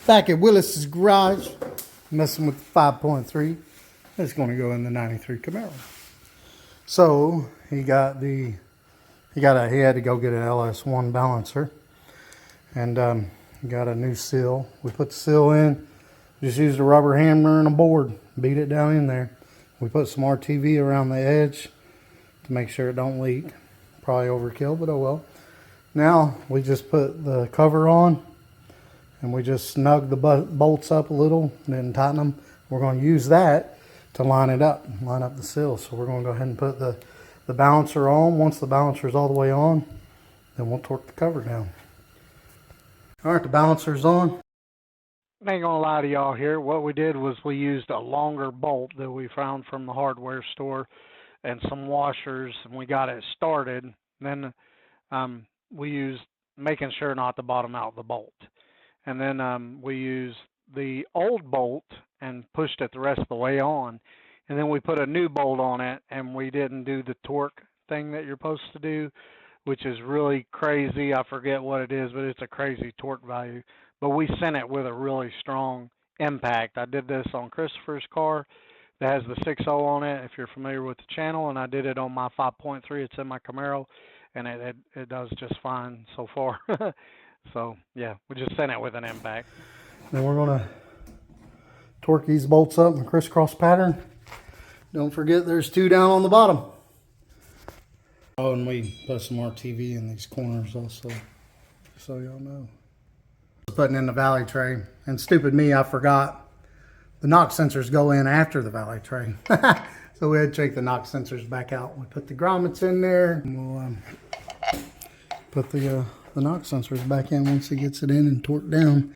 Back at Willis's garage, messing with the 5.3. It's going to go in the 93 Camaro. So he had to go get an LS1 balancer, and got a new seal. We put the seal in, just used a rubber hammer and a board, beat it down in there. We put some RTV around the edge to make sure it don't leak. Probably overkill, but oh well. Now we just put the cover on, and we just snug the bolts up a little and then tighten them. We're going to use that to line up the seal. So we're going to go ahead and put the balancer on. Once the balancer is all the way on, then we'll torque the cover down. All right, the balancer's on. I ain't gonna lie to y'all here. What we did was we used a longer bolt that we found from the hardware store and some washers, and we got it started. Then we used making sure not to bottom out the bolt. And then we used the old bolt and pushed it the rest of the way on. And then we put a new bolt on it, and we didn't do the torque thing that you're supposed to do, which is really crazy. I forget what it is, but it's a crazy torque value. But we sent it with a really strong impact. I did this on Christopher's car that has the 6.0 on it, if you're familiar with the channel, and I did it on my 5.3. It's in my Camaro, and it does just fine so far. So, yeah, we just sent it with an impact. Then we're going to torque these bolts up in a crisscross pattern. Don't forget there's 2 down on the bottom. Oh, and we put some RTV in these corners also, so y'all know. Putting in the valley tray, and stupid me, I forgot the knock sensors go in after the valley tray. So we had to take the knock sensors back out. We put the grommets in there, and we'll put the knock sensors back in once he gets it in and torqued down.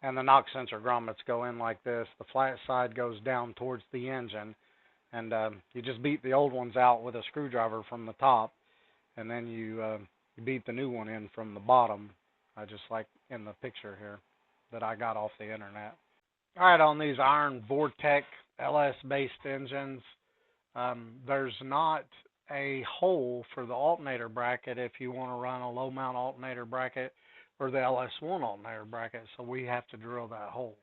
And the knock sensor grommets go in like this. The flat side goes down towards the engine, and you just beat the old ones out with a screwdriver from the top, and then you beat the new one in from the bottom, just like in the picture here that I got off the internet. All right, on these iron Vortec LS-based engines, there's not a hole for the alternator bracket if you want to run a low-mount alternator bracket or the LS1 alternator bracket, so we have to drill that hole.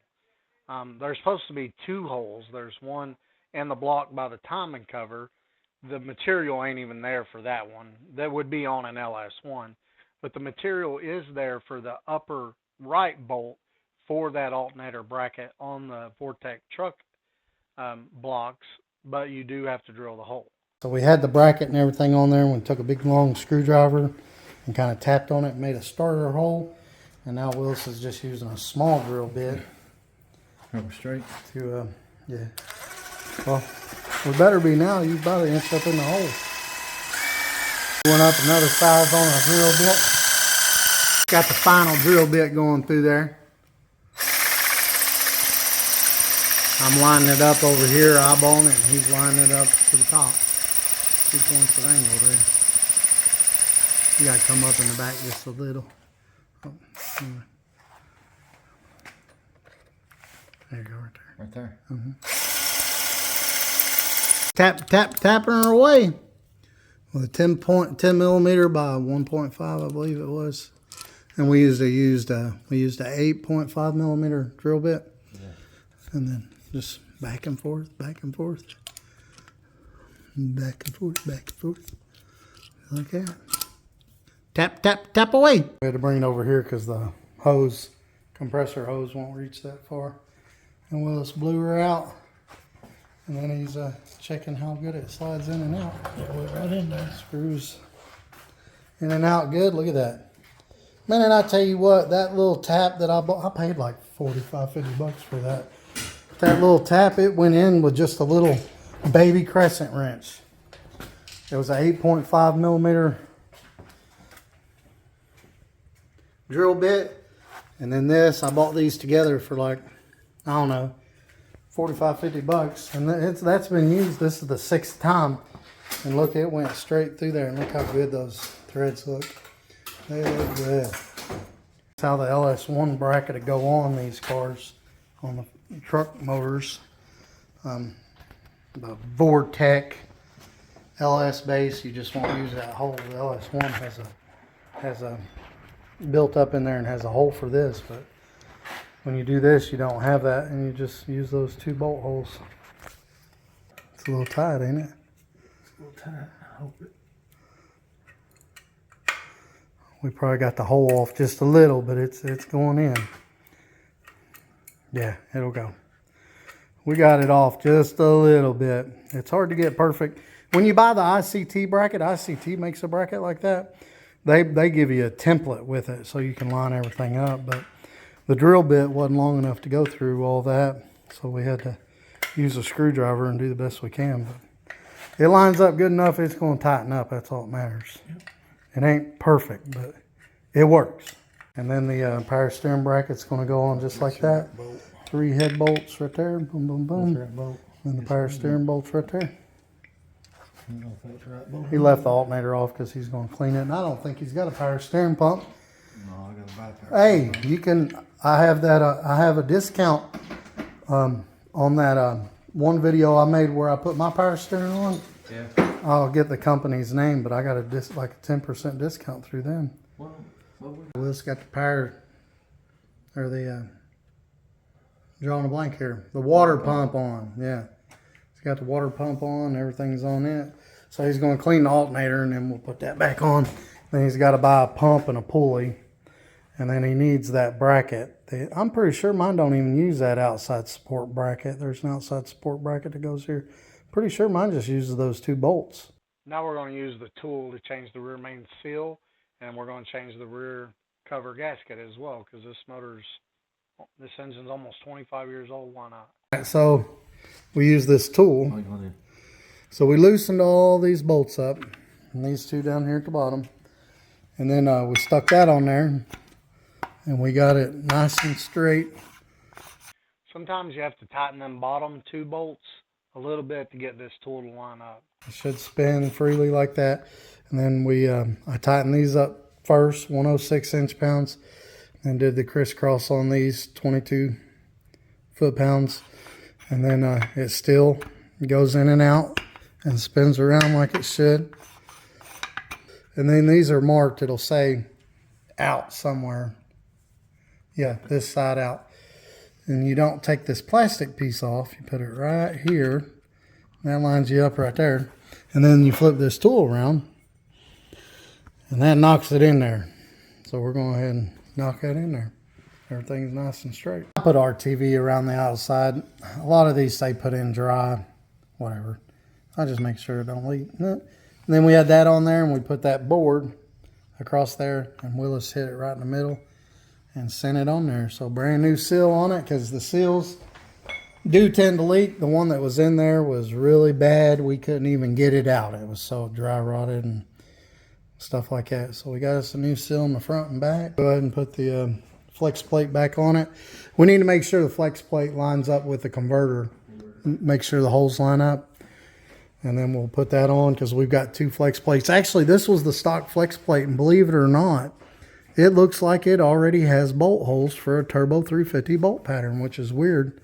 There's supposed to be 2 holes. There's one in the block by the timing cover. The material ain't even there for that one. That would be on an LS1. But the material is there for the upper right bolt for that alternator bracket on the Vortec truck blocks, but you do have to drill the hole. So we had the bracket and everything on there, and we took a big long screwdriver and kind of tapped on it and made a starter hole. And now Willis is just using a small drill bit. Go straight. To, yeah. Well, we better be now. You about to inch up in the hole. Going up another size on a drill bit. Got the final drill bit going through there. I'm lining it up over here, eyeballing it, and he's lining it up to the top. 2 points of angle there. You gotta come up in the back just a little. Oh, anyway. There you go, right there. Right there. Tapping her away with a 10 millimeter by 1.5, I believe it was. And we used a 8.5 millimeter drill bit. Yeah. And then just back and forth, back and forth, back and forth, back and forth, like that. Tap, tap, tap away. We had to bring it over here because the compressor hose won't reach that far. And Willis blew her out. And then he's checking how good it slides in and out. Right in there. Screws in and out good. Look at that. Man, and I tell you what, that little tap that I bought, I paid like $45-50 for that. That little tap, it went in with just a little baby crescent wrench. It was an 8.5 millimeter drill bit. And then this, I bought these together for like, I don't know, $45-50. And that's been used. This is the 6th time. And look, it went straight through there. And look how good those threads look. They look good. That's how the LS1 bracket would go on these cars, on the truck motors. The Vortec LS base, you just won't use that hole. The LS1 has a built up in there and has a hole for this, but When you do this, you don't have that, and you just use those 2 bolt holes. It's a little tight, ain't it? It's a little tight. I hope it. We probably got the hole off just a little, but it's going in. Yeah, it'll go. We got it off just a little bit. It's hard to get perfect. When you buy the ICT bracket, ICT makes a bracket like that. They give you a template with it so you can line everything up. But the drill bit wasn't long enough to go through all that, so we had to use a screwdriver and do the best we can. But it lines up good enough. It's going to tighten up. That's all that matters. Yep. It ain't perfect, but it works. And then the power steering bracket's going to go on just like that. 3 head bolts right there. Boom, boom, boom. And the power steering bolts right there. He left the alternator off because he's going to clean it. And I don't think he's got a power steering pump. No, I got a bypass. Hey, you can. I have that. I have a discount on that one video I made where I put my power steering on. Yeah. I'll get the company's name, but I got like a 10% discount through them. Willis got the power, or the drawing a blank here. The water pump on. Yeah, he's got the water pump on. Everything's on it. So he's going to clean the alternator, and then we'll put that back on. Then he's got to buy a pump and a pulley, and then he needs that bracket. I'm pretty sure mine don't even use that outside support bracket. There's an outside support bracket that goes here. Pretty sure mine just uses those 2 bolts. Now we're going to use the tool to change the rear main seal, and we're going to change the rear cover gasket as well, because this engine's almost 25 years old. Why not? So we use this tool. So we loosened all these bolts up, and these 2 down here at the bottom, and then we stuck that on there, and we got it nice and straight. Sometimes you have to tighten them bottom 2 bolts a little bit to get this tool to line up. It should spin freely like that. And then we I tightened these up first, 106 inch-pounds, and did the crisscross on these 22 foot-pounds. And then it still goes in and out and spins around like it should. And then these are marked. It'll say out somewhere. Yeah, this side out. And you don't take this plastic piece off. You put it right here. That lines you up right there. And then you flip this tool around, and that knocks it in there. So we're going to go ahead and knock that in there. Everything's nice and straight. I put RTV around the outside. A lot of these say put in dry, whatever. I just make sure it don't leak. And then we had that on there, and we put that board across there, and Willis hit it right in the middle and sent it on there. So brand new seal on it, because the seals do tend to leak. The one that was in there was really bad. We couldn't even get it out. It was so dry rotted and stuff like that. So we got us a new seal in the front and back. Go ahead and put the flex plate back on it. We need to make sure the flex plate lines up with the converter. Make sure the holes line up. And then we'll put that on, because we've got 2 flex plates. Actually, this was the stock flex plate, and believe it or not, it looks like it already has bolt holes for a turbo 350 bolt pattern, which is weird,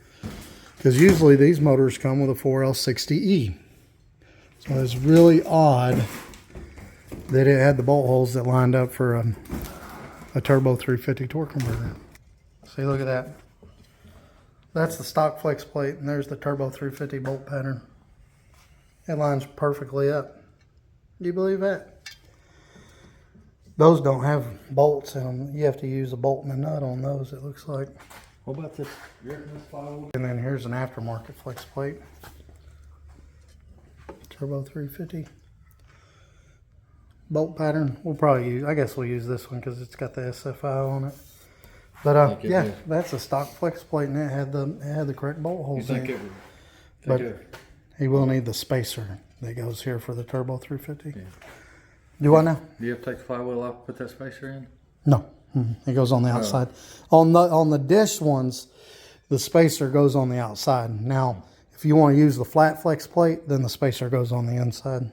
because usually these motors come with a 4L60E. So it's really odd that it had the bolt holes that lined up for a turbo 350 torque converter. See, look at that. That's the stock flex plate, and there's the turbo 350 bolt pattern. It lines perfectly up. Do you believe that? Those don't have bolts in them. You have to use a bolt and a nut on those, it looks like. What about this? And then here's an aftermarket flex plate. Turbo 350. Bolt pattern. We'll probably use, I guess we'll use this one because it's got the SFI on it. But yeah, that's a stock flex plate, and it had the correct bolt holes in it. But he will need the spacer that goes here for the turbo 350. Yeah. Do I now? Do you have to take the flywheel off, put that spacer in? No, it goes on the outside. On the dish ones, the spacer goes on the outside. Now, if you want to use the flat flex plate, then the spacer goes on the inside.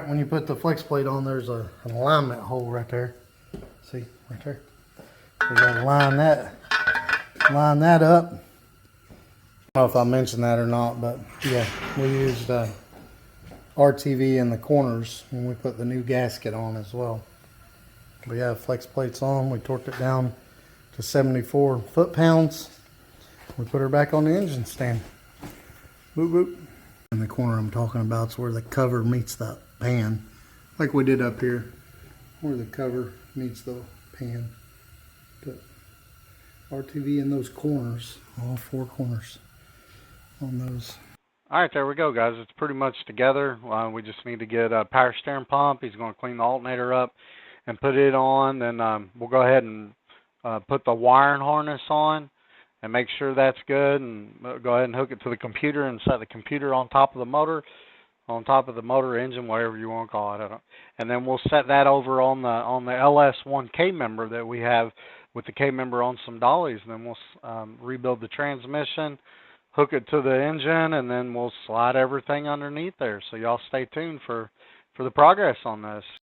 When you put the flex plate on, there's an alignment hole right there. See, right there. So you got to line that up. I don't know if I mentioned that or not, but yeah, we used RTV in the corners when we put the new gasket on as well. We have flex plates on. We torqued it down to 74 foot-pounds. We put her back on the engine stand. Boop, boop. In the corner I'm talking about is where the cover meets the pan, like we did up here, where the cover meets the pan. Put RTV in those corners, all four corners on those. All right, there we go, guys. It's pretty much together. We just need to get a power steering pump. He's going to clean the alternator up and put it on. Then we'll go ahead and put the wiring harness on and make sure that's good. And go ahead and hook it to the computer and set the computer on top of the motor, engine, whatever you want to call it. And then we'll set that over on the LS1 K member that we have with the K member on some dollies. And then we'll rebuild the transmission, hook it to the engine, and then we'll slide everything underneath there. So y'all stay tuned for the progress on this.